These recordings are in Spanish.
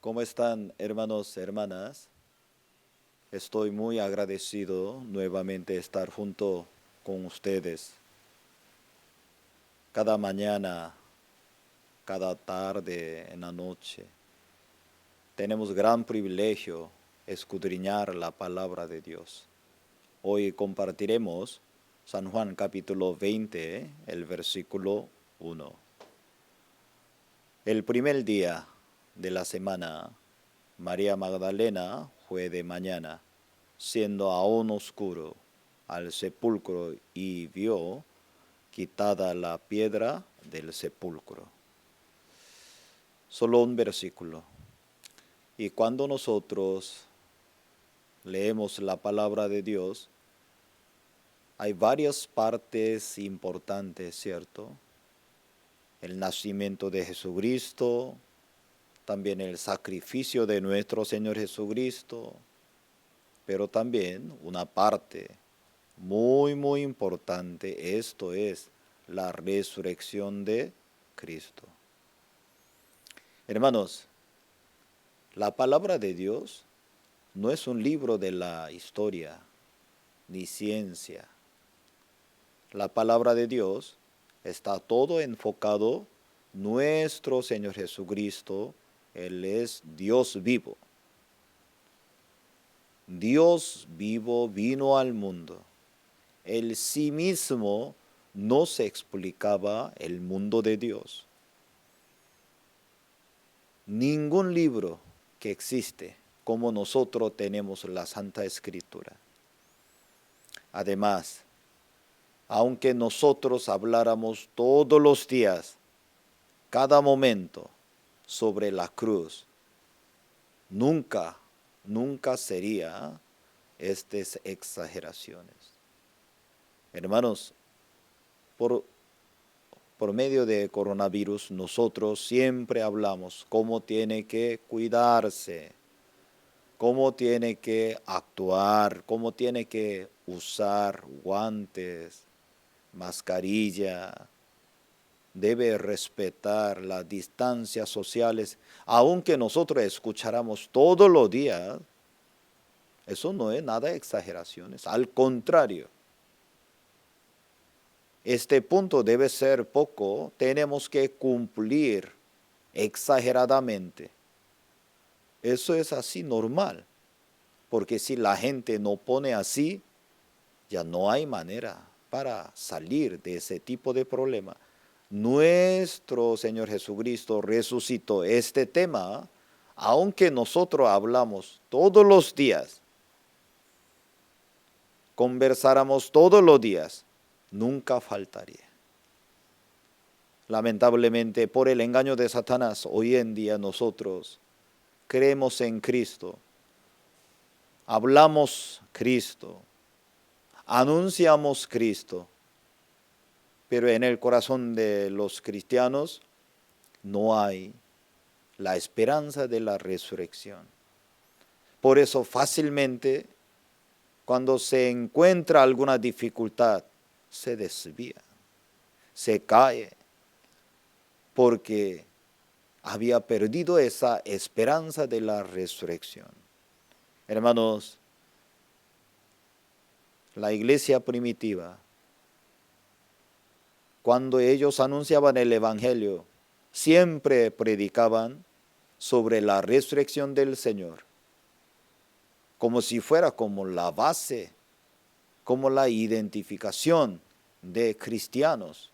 ¿Cómo están, hermanos, hermanas? Estoy muy agradecido nuevamente estar junto con ustedes. Cada mañana, cada tarde, en la noche, tenemos gran privilegio escudriñar la palabra de Dios. Hoy compartiremos San Juan capítulo 20, el versículo 1. El primer día de la semana, María Magdalena fue de mañana, siendo aún oscuro, al sepulcro y vio quitada la piedra del sepulcro. Solo un versículo. Y cuando nosotros leemos la palabra de Dios, hay varias partes importantes, ¿cierto? El nacimiento de Jesucristo, también el sacrificio de nuestro Señor Jesucristo, pero también una parte muy importante, esto es la resurrección de Cristo. Hermanos, la palabra de Dios no es un libro de la historia ni ciencia. La palabra de Dios está todo enfocado nuestro Señor Jesucristo. Él es Dios vivo. Dios vivo vino al mundo. Él sí mismo no se explicaba el mundo de Dios. Ningún libro que existe como nosotros tenemos la Santa Escritura. Además, aunque nosotros habláramos todos los días, cada momento, sobre la cruz, nunca sería estas exageraciones. Hermanos, por medio de coronavirus, nosotros siempre hablamos cómo tiene que cuidarse, cómo tiene que actuar, cómo tiene que usar guantes, mascarilla, debe respetar las distancias sociales, aunque nosotros escucháramos todos los días. Eso no es nada de exageraciones, al contrario. Este punto debe ser poco, tenemos que cumplir exageradamente. Eso es así normal, porque si la gente no pone así, ya no hay manera para salir de ese tipo de problema. Nuestro Señor Jesucristo resucitó este tema, aunque nosotros hablamos todos los días, conversáramos todos los días, nunca faltaría. Lamentablemente, por el engaño de Satanás, hoy en día nosotros creemos en Cristo, hablamos Cristo, anunciamos Cristo, pero en el corazón de los cristianos no hay la esperanza de la resurrección. Por eso fácilmente, cuando se encuentra alguna dificultad, se desvía, se cae, porque había perdido esa esperanza de la resurrección. Hermanos, la iglesia primitiva, cuando ellos anunciaban el Evangelio, siempre predicaban sobre la resurrección del Señor, como si fuera como la base, como la identificación de cristianos,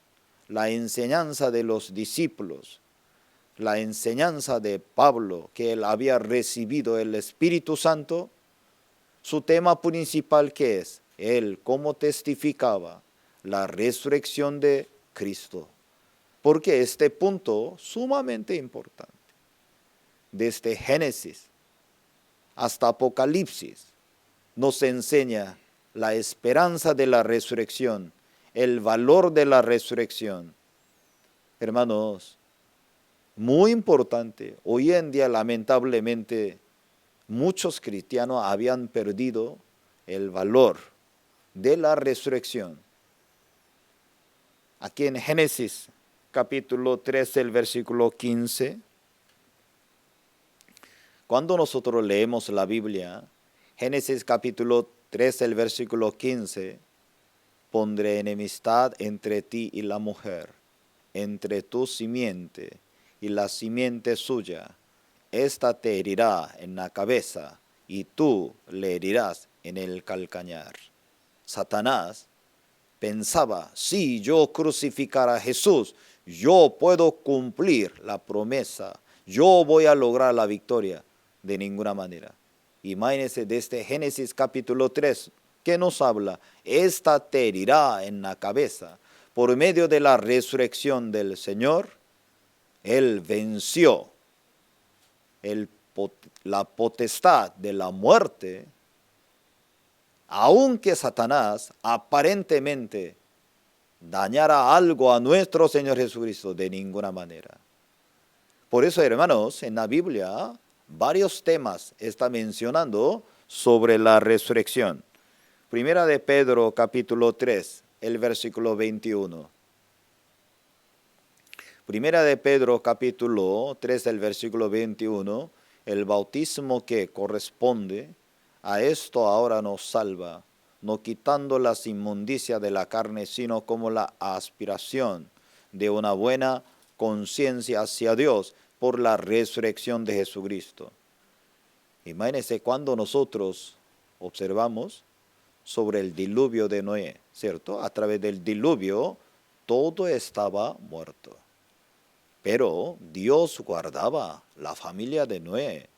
la enseñanza de los discípulos, la enseñanza de Pablo, que él había recibido el Espíritu Santo. Su tema principal, ¿qué es? Él cómo testificaba la resurrección de Cristo. Porque este punto sumamente importante, desde Génesis hasta Apocalipsis, nos enseña la esperanza de la resurrección, el valor de la resurrección. Hermanos, muy importante, hoy en día lamentablemente muchos cristianos habían perdido el valor de la resurrección. Aquí en Génesis capítulo 13, el versículo 15, Cuando nosotros leemos la Biblia, Génesis capítulo 3, el versículo 15, pondré enemistad entre ti y la mujer, entre tu simiente y la simiente suya. Esta te herirá en la cabeza y tú le herirás en el calcañar. Satanás pensaba, si yo crucificar a Jesús, yo puedo cumplir la promesa, yo voy a lograr la victoria. De ninguna manera. Imagínense desde Génesis capítulo 3, que nos habla, esta te herirá en la cabeza. Por medio de la resurrección del Señor, Él venció la potestad de la muerte, aunque Satanás aparentemente dañara algo a nuestro Señor Jesucristo, de ninguna manera. Por eso, hermanos, en la Biblia, varios temas está mencionando sobre la resurrección. Primera de Pedro, capítulo 3, el versículo 21. Primera de Pedro, capítulo 3, el versículo 21. El bautismo que corresponde a esto ahora nos salva, no quitando las inmundicias de la carne, sino como la aspiración de una buena conciencia hacia Dios por la resurrección de Jesucristo. Imagínense cuando nosotros observamos sobre el diluvio de Noé, ¿cierto? A través del diluvio todo estaba muerto. Pero Dios guardaba la familia de Noé.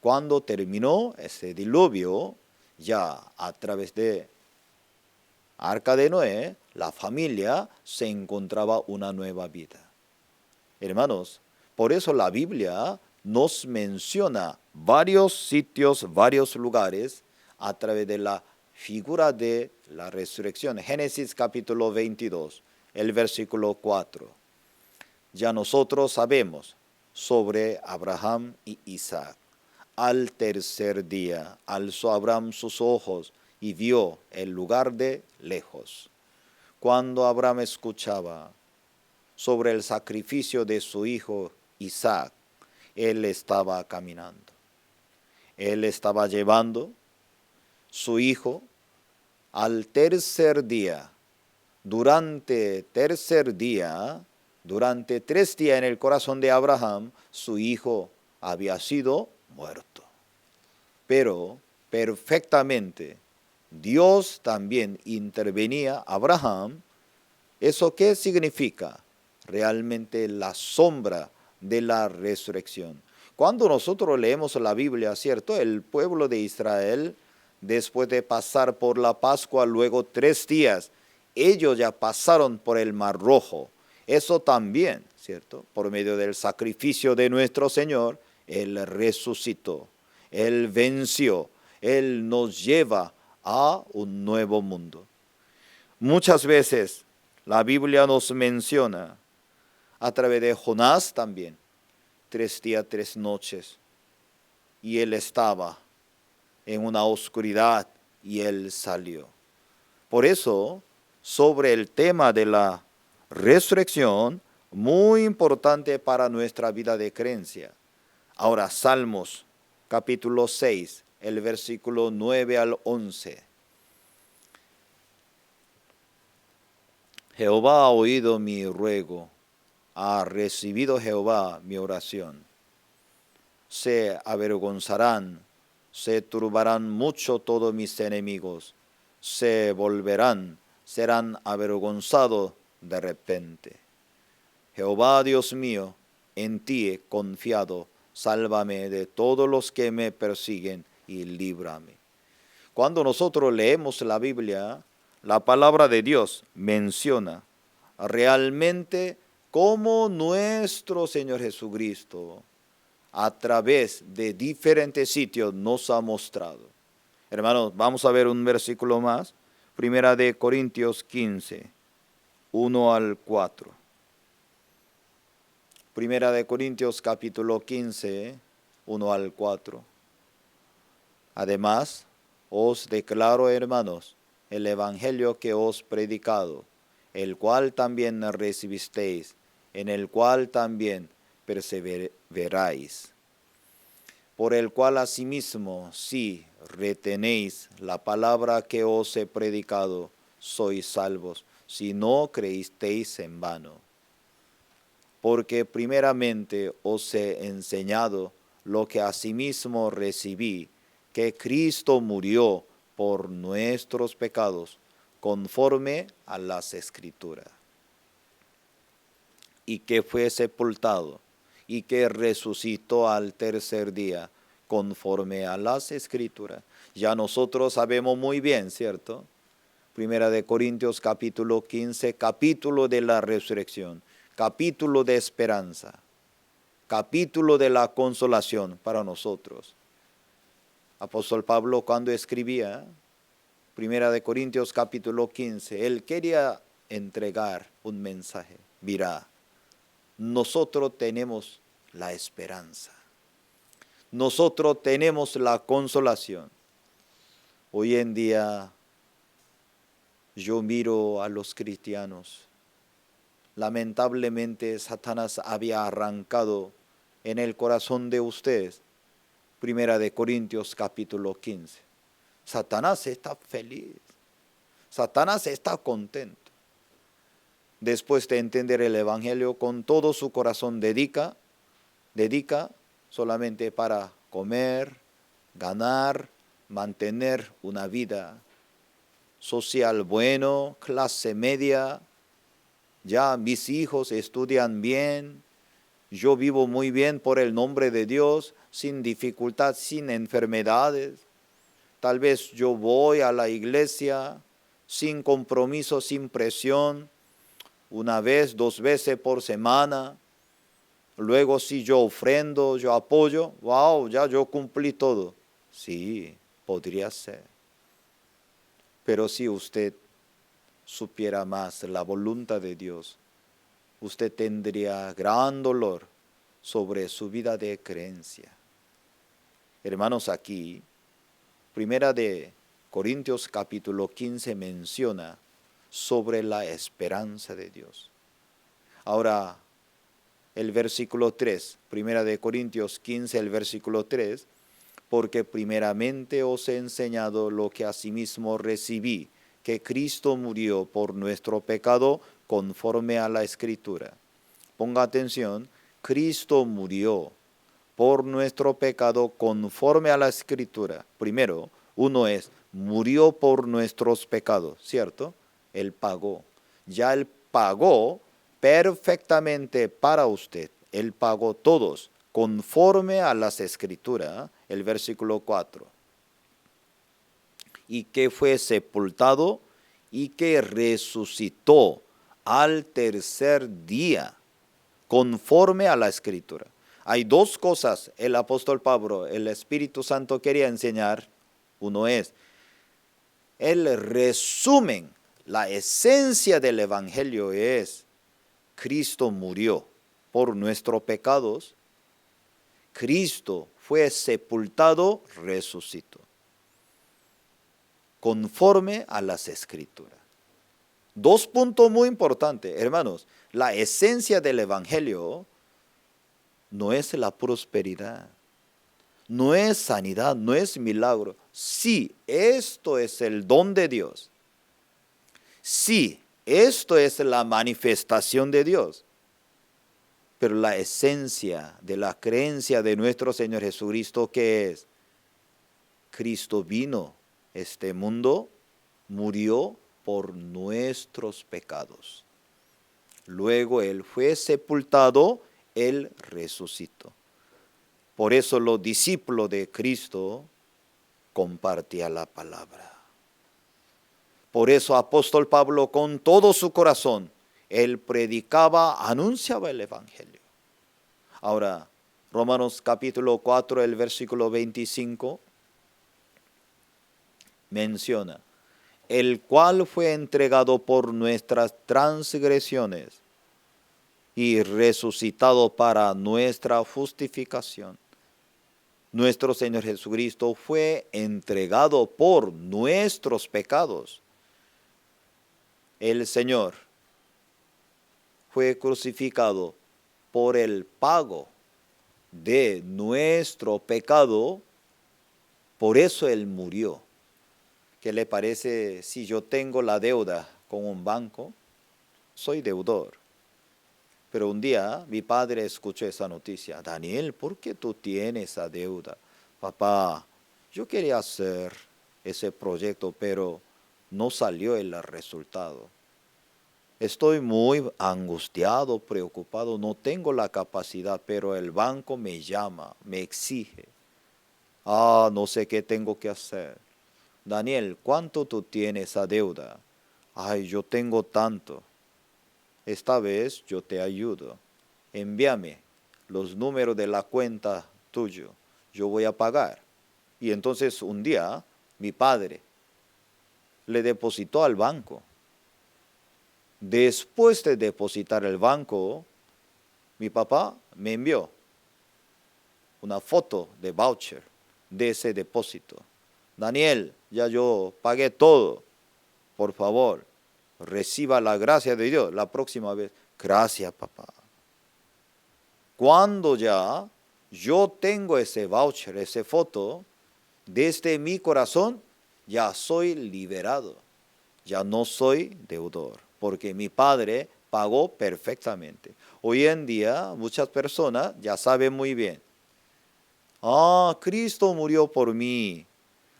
Cuando terminó ese diluvio, ya a través de Arca de Noé, la familia se encontraba una nueva vida. Hermanos, por eso la Biblia nos menciona varios sitios, varios lugares a través de la figura de la resurrección. Génesis capítulo 22, el versículo 4. Ya nosotros sabemos sobre Abraham y Isaac. Al tercer día alzó Abraham sus ojos y vio el lugar de lejos. Cuando Abraham escuchaba sobre el sacrificio de su hijo Isaac, él estaba caminando. Él estaba llevando su hijo al tercer día. Durante 3 días en el corazón de Abraham, su hijo había sido muerto. Pero perfectamente Dios también intervenía a Abraham. ¿Eso qué significa? Realmente la sombra de la resurrección. Cuando nosotros leemos la Biblia, ¿cierto? El pueblo de Israel, después de pasar por la Pascua, luego 3 días, ellos ya pasaron por el Mar Rojo. Eso también, ¿cierto? Por medio del sacrificio de nuestro Señor, Él resucitó, Él venció, Él nos lleva a un nuevo mundo. Muchas veces la Biblia nos menciona a través de Jonás también, 3 días, 3 noches, y él estaba en una oscuridad y él salió. Por eso, sobre el tema de la resurrección, muy importante para nuestra vida de creencia. Ahora, Salmos, capítulo 6, el versículo 9 al 11. Jehová ha oído mi ruego, ha recibido Jehová mi oración. Se avergonzarán, se turbarán mucho todos mis enemigos, se volverán, serán avergonzados de repente. Jehová Dios mío, en ti he confiado, sálvame de todos los que me persiguen y líbrame. Cuando nosotros leemos la Biblia, la palabra de Dios menciona realmente cómo nuestro Señor Jesucristo a través de diferentes sitios nos ha mostrado. Hermanos, vamos a ver un versículo más. Primera de Corintios 15, 1 al 4. Primera de Corintios capítulo 15, 1 al 4. Además, os declaro, hermanos, el evangelio que os predicado, el cual también recibisteis, en el cual también perseveráis. por el cual asimismo, si retenéis la palabra que os he predicado, sois salvos, si no creísteis en vano. Porque primeramente os he enseñado lo que asimismo recibí, que Cristo murió por nuestros pecados, conforme a las Escrituras, y que fue sepultado, y que resucitó al tercer día, conforme a las Escrituras. Ya nosotros sabemos muy bien, ¿cierto? Primera de Corintios capítulo 15, capítulo de la resurrección, capítulo de esperanza, capítulo de la consolación para nosotros. Apóstol Pablo, cuando escribía Primera de Corintios capítulo 15, él quería entregar un mensaje. Mira, nosotros tenemos la esperanza. Nosotros tenemos la consolación. Hoy en día yo miro a los cristianos. Lamentablemente Satanás había arrancado en el corazón de ustedes. Primera de Corintios capítulo 15. Satanás está feliz. Satanás está contento. Después de entender el Evangelio, con todo su corazón dedica solamente para comer, ganar, mantener una vida social bueno, clase media. Ya mis hijos estudian bien, yo vivo muy bien por el nombre de Dios, sin dificultad, sin enfermedades. Tal vez yo voy a la iglesia sin compromiso, sin presión, una vez, 2 veces por semana. Luego si yo ofrendo, yo apoyo, wow, ya yo cumplí todo. Sí, podría ser. Pero si usted supiera más la voluntad de Dios, usted tendría gran dolor sobre su vida de creencia. Hermanos, aquí, Primera de Corintios capítulo 15 menciona sobre la esperanza de Dios. Ahora, el versículo 3, Primera de Corintios 15, el versículo 3, porque primeramente os he enseñado lo que asimismo recibí, que Cristo murió por nuestro pecado conforme a la Escritura. Ponga atención, Cristo murió por nuestro pecado conforme a la Escritura. Primero, murió por nuestros pecados, ¿cierto? Él pagó. Ya Él pagó perfectamente para usted. Él pagó todos conforme a las Escrituras. El versículo 4. Y que fue sepultado y que resucitó al tercer día, conforme a la Escritura. Hay 2 cosas el apóstol Pablo, el Espíritu Santo quería enseñar. Uno es el resumen, la esencia del Evangelio es: Cristo murió por nuestros pecados, Cristo fue sepultado, resucitó, conforme a las Escrituras. 2 puntos muy importantes, hermanos. La esencia del Evangelio no es la prosperidad, no es sanidad, no es milagro. Sí, esto es el don de Dios. Sí, esto es la manifestación de Dios. Pero la esencia de la creencia de nuestro Señor Jesucristo, ¿qué es? Cristo vino a este mundo, murió por nuestros pecados. Luego Él fue sepultado, Él resucitó. Por eso los discípulos de Cristo compartían la palabra. Por eso apóstol Pablo, con todo su corazón, él predicaba, anunciaba el Evangelio. Ahora, Romanos capítulo 4, el versículo 25, menciona: el cual fue entregado por nuestras transgresiones y resucitado para nuestra justificación. Nuestro Señor Jesucristo fue entregado por nuestros pecados. El Señor fue crucificado por el pago de nuestro pecado, por eso Él murió. ¿Qué le parece si yo tengo la deuda con un banco? Soy deudor. Pero un día mi padre escuchó esa noticia. Daniel, ¿por qué tú tienes esa deuda? Papá, yo quería hacer ese proyecto, pero no salió el resultado. Estoy muy angustiado, preocupado, no tengo la capacidad, pero el banco me llama, me exige. No sé qué tengo que hacer. Daniel, ¿cuánto tú tienes esa deuda? Yo tengo tanto. Esta vez yo te ayudo. Envíame los números de la cuenta tuyo. Yo voy a pagar. Y entonces un día mi padre le depositó al banco. Después de depositar el banco, mi papá me envió una foto de voucher de ese depósito. Daniel, ya yo pagué todo. Por favor, reciba la gracia de Dios la próxima vez. Gracias, papá. Cuando ya yo tengo ese voucher, esa foto, desde mi corazón ya soy liberado. Ya no soy deudor, porque mi padre pagó perfectamente. Hoy en día muchas personas ya saben muy bien. Cristo murió por mí.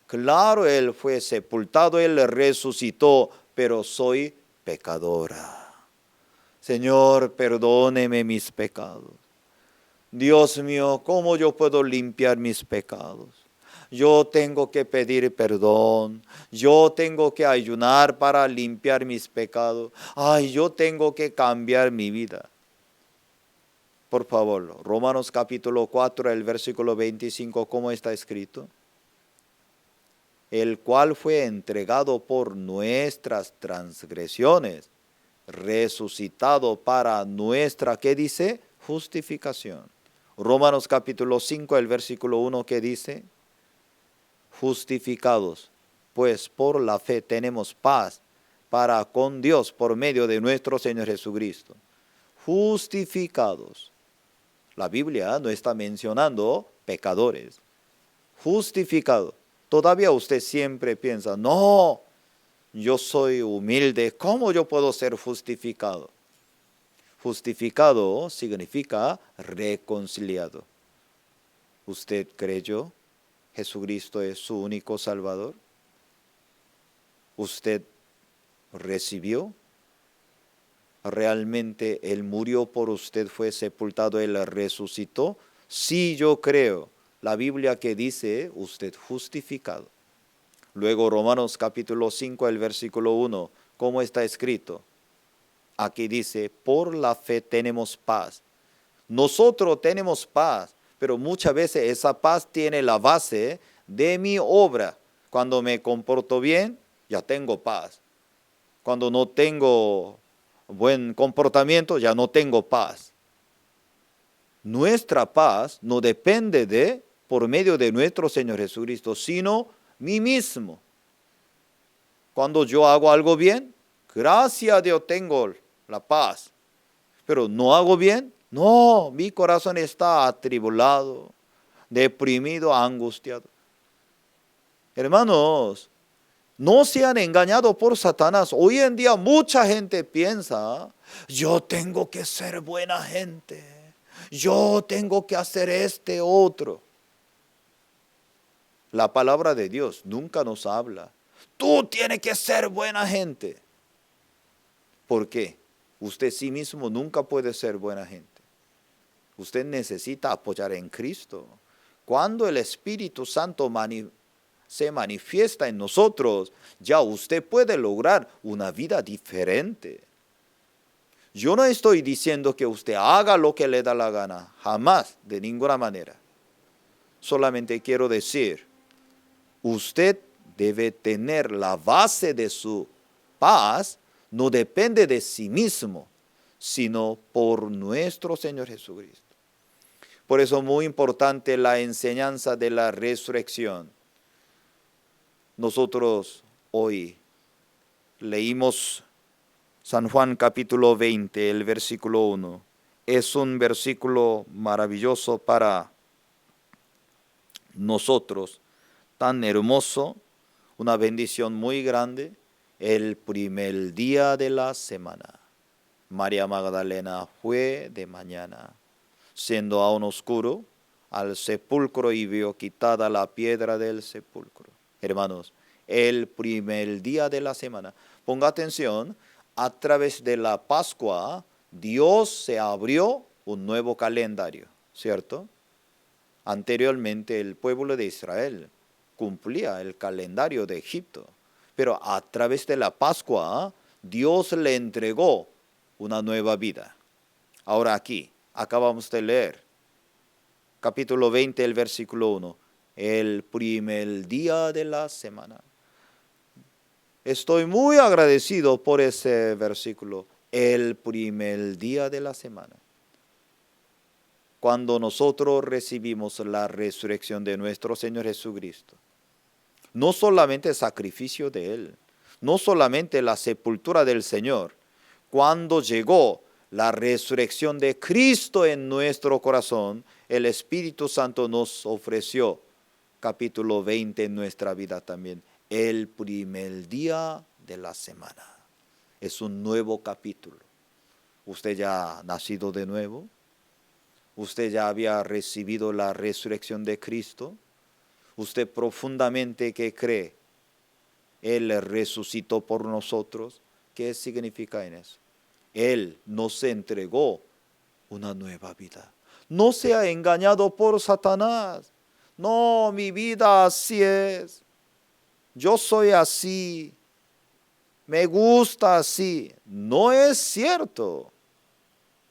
Claro, Él fue sepultado, Él resucitó, pero soy pecadora. Señor, perdóneme mis pecados. Dios mío, ¿cómo yo puedo limpiar mis pecados? Yo tengo que pedir perdón. Yo tengo que ayunar para limpiar mis pecados. Yo tengo que cambiar mi vida. Por favor, Romanos capítulo 4, el versículo 25, ¿cómo está escrito? El cual fue entregado por nuestras transgresiones, resucitado para nuestra, ¿qué dice? Justificación. Romanos capítulo 5, el versículo 1, ¿qué dice? Justificados, pues por la fe tenemos paz para con Dios por medio de nuestro Señor Jesucristo. Justificados. La Biblia no está mencionando pecadores. Justificado. Todavía usted siempre piensa, no, yo soy humilde, ¿cómo yo puedo ser justificado? Justificado significa reconciliado. ¿Usted creyó? ¿Jesucristo es su único Salvador? ¿Usted recibió? ¿Realmente Él murió por usted, fue sepultado, Él resucitó? Sí, yo creo. La Biblia que dice, usted justificado. Luego Romanos capítulo 5, el versículo 1, ¿cómo está escrito? Aquí dice, por la fe tenemos paz. Nosotros tenemos paz, pero muchas veces esa paz tiene la base de mi obra. Cuando me comporto bien, ya tengo paz. Cuando no tengo buen comportamiento, ya no tengo paz. Nuestra paz no depende por medio de nuestro Señor Jesucristo, sino mí mismo. Cuando yo hago algo bien, gracias a Dios tengo la paz. Pero no hago bien, no, mi corazón está atribulado, deprimido, angustiado. Hermanos, no sean engañados por Satanás. Hoy en día mucha gente piensa, yo tengo que ser buena gente, yo tengo que hacer otro. La palabra de Dios nunca nos habla, tú tienes que ser buena gente. ¿Por qué? Usted sí mismo nunca puede ser buena gente. Usted necesita apoyar en Cristo. Cuando el Espíritu Santo se manifiesta en nosotros, ya usted puede lograr una vida diferente. Yo no estoy diciendo que usted haga lo que le da la gana, jamás, de ninguna manera. Solamente quiero decir, usted debe tener la base de su paz, no depende de sí mismo, sino por nuestro Señor Jesucristo. Por eso es muy importante la enseñanza de la resurrección. Nosotros hoy leímos San Juan capítulo 20, el versículo 1. es un versículo maravilloso para nosotros, tan hermoso, una bendición muy grande, el primer día de la semana. María Magdalena fue de mañana, siendo aún oscuro, al sepulcro y vio quitada la piedra del sepulcro. Hermanos, el primer día de la semana. Ponga atención, a través de la Pascua, Dios se abrió un nuevo calendario, ¿cierto? Anteriormente el pueblo de Israel cumplía el calendario de Egipto, pero a través de la Pascua, Dios le entregó una nueva vida. Ahora aquí, acabamos de leer, capítulo 20, el versículo 1, el primer día de la semana. Estoy muy agradecido por ese versículo, el primer día de la semana. Cuando nosotros recibimos la resurrección de nuestro Señor Jesucristo, no solamente el sacrificio de Él, no solamente la sepultura del Señor, cuando llegó la resurrección de Cristo en nuestro corazón, el Espíritu Santo nos ofreció, capítulo 20 en nuestra vida también, el primer día de la semana. Es un nuevo capítulo. ¿Usted ya ha nacido de nuevo? ¿Usted ya había recibido la resurrección de Cristo? ¿Usted profundamente que cree? Él resucitó por nosotros. ¿Qué significa en eso? Él nos entregó una nueva vida. No sea engañado por Satanás. No, mi vida así es. Yo soy así. Me gusta así. No es cierto.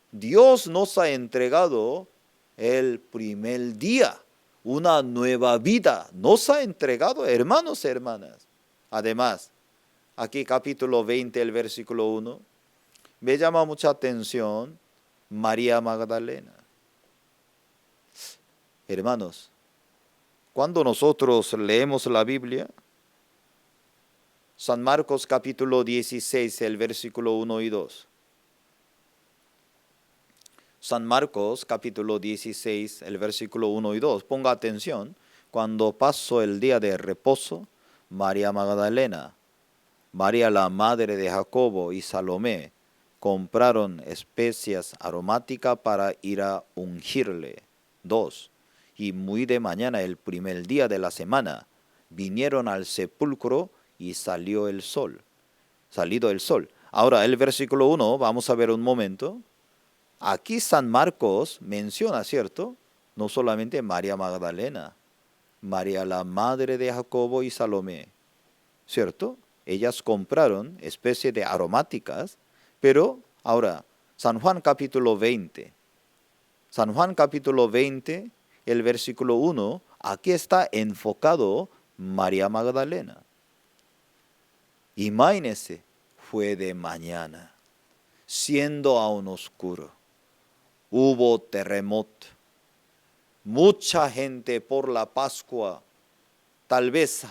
Dios nos ha entregado el primer día, una nueva vida. Nos ha entregado, hermanos y hermanas. Además, aquí capítulo 20, el versículo 1, me llama mucha atención María Magdalena. Hermanos, cuando nosotros leemos la Biblia, San Marcos capítulo 16, el versículo 1 y 2. San Marcos capítulo 16, el versículo 1 y 2. Ponga atención, cuando pasó el día de reposo, María Magdalena, María la madre de Jacobo y Salomé compraron especias aromáticas para ir a ungirle. 2. Y muy de mañana, el primer día de la semana, vinieron al sepulcro y salido el sol. Ahora el versículo 1, vamos a ver un momento. Aquí San Marcos menciona, ¿cierto? No solamente María Magdalena, María la madre de Jacobo y Salomé, ¿cierto? Ellas compraron especie de aromáticas, pero ahora, San Juan capítulo 20, el versículo 1, aquí está enfocado María Magdalena. Imagínense, fue de mañana, siendo aún oscuro. Hubo terremoto. Mucha gente por la Pascua. Tal vez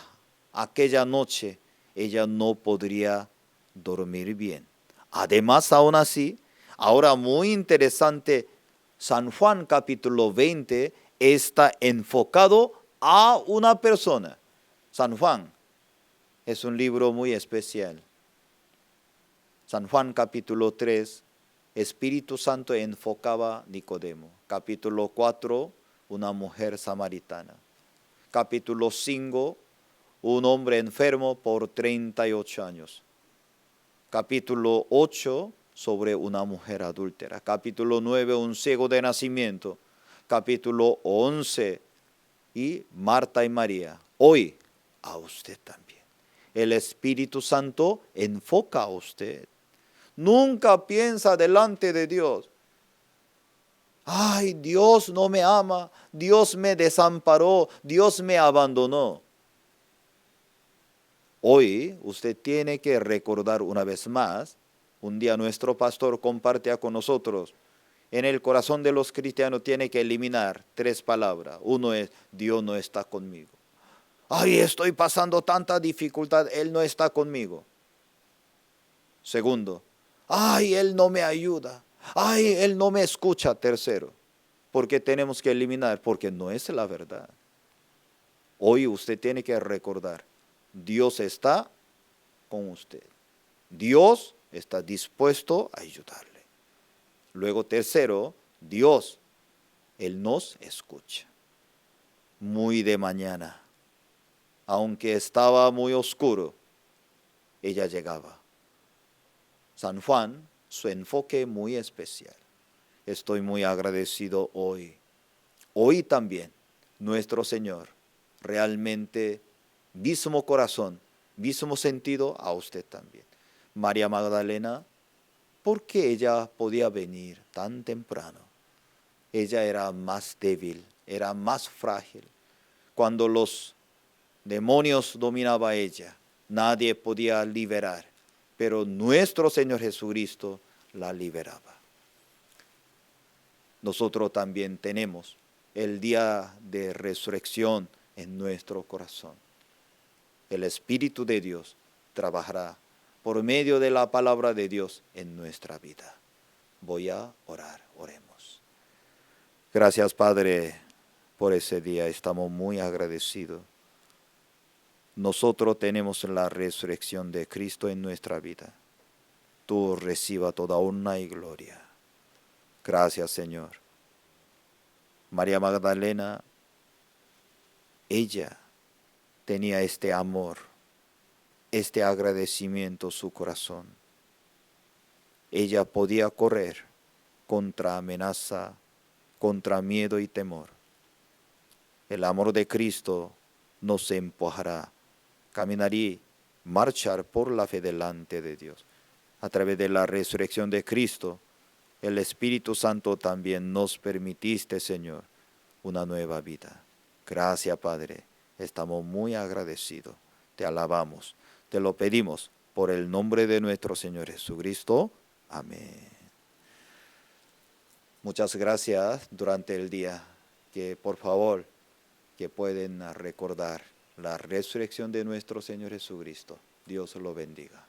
aquella noche ella no podría dormir bien. Además, aún así, ahora muy interesante, San Juan capítulo 20 está enfocado a una persona. San Juan es un libro muy especial. San Juan capítulo 3, Espíritu Santo enfocaba a Nicodemo. Capítulo 4, una mujer samaritana. Capítulo 5, un hombre enfermo por 38 años. Capítulo 8, sobre una mujer adúltera. Capítulo 9, un ciego de nacimiento. Capítulo 11, y Marta y María. Hoy, a usted también. El Espíritu Santo enfoca a usted. Nunca piensa delante de Dios: ay, Dios no me ama, Dios me desamparó, Dios me abandonó. Hoy usted tiene que recordar una vez más. Un día nuestro pastor compartía con nosotros: en el corazón de los cristianos tiene que eliminar 3 palabras. Uno es: Dios no está conmigo. Ay, estoy pasando tanta dificultad, Él no está conmigo. Segundo: ay, Él no me ayuda. Ay, Él no me escucha, tercero. ¿Por qué tenemos que eliminar? Porque no es la verdad. Hoy usted tiene que recordar, Dios está con usted. Dios está dispuesto a ayudarle. Luego, tercero, Dios, Él nos escucha. Muy de mañana, aunque estaba muy oscuro, ella llegaba. San Juan, su enfoque muy especial. Estoy muy agradecido hoy. Hoy también, nuestro Señor, realmente, mismo corazón, mismo sentido a usted también. María Magdalena, ¿por qué ella podía venir tan temprano? Ella era más débil, era más frágil. Cuando los demonios dominaban a ella, nadie podía liberar, pero nuestro Señor Jesucristo la liberaba. Nosotros también tenemos el día de resurrección en nuestro corazón. El Espíritu de Dios trabajará por medio de la palabra de Dios en nuestra vida. Voy a orar, oremos. Gracias, Padre, por ese día. Estamos muy agradecidos. Nosotros tenemos la resurrección de Cristo en nuestra vida. Tú reciba toda honra y gloria. Gracias, Señor. María Magdalena, ella tenía este amor, este agradecimiento en su corazón. Ella podía correr contra amenaza, contra miedo y temor. El amor de Cristo nos empujará, caminar y marchar por la fe delante de Dios. A través de la resurrección de Cristo, el Espíritu Santo también nos permitiste, Señor, una nueva vida. Gracias, Padre. Estamos muy agradecidos. Te alabamos. Te lo pedimos por el nombre de nuestro Señor Jesucristo. Amén. Muchas gracias durante el día. Que por favor, que pueden recordar la resurrección de nuestro Señor Jesucristo. Dios lo bendiga.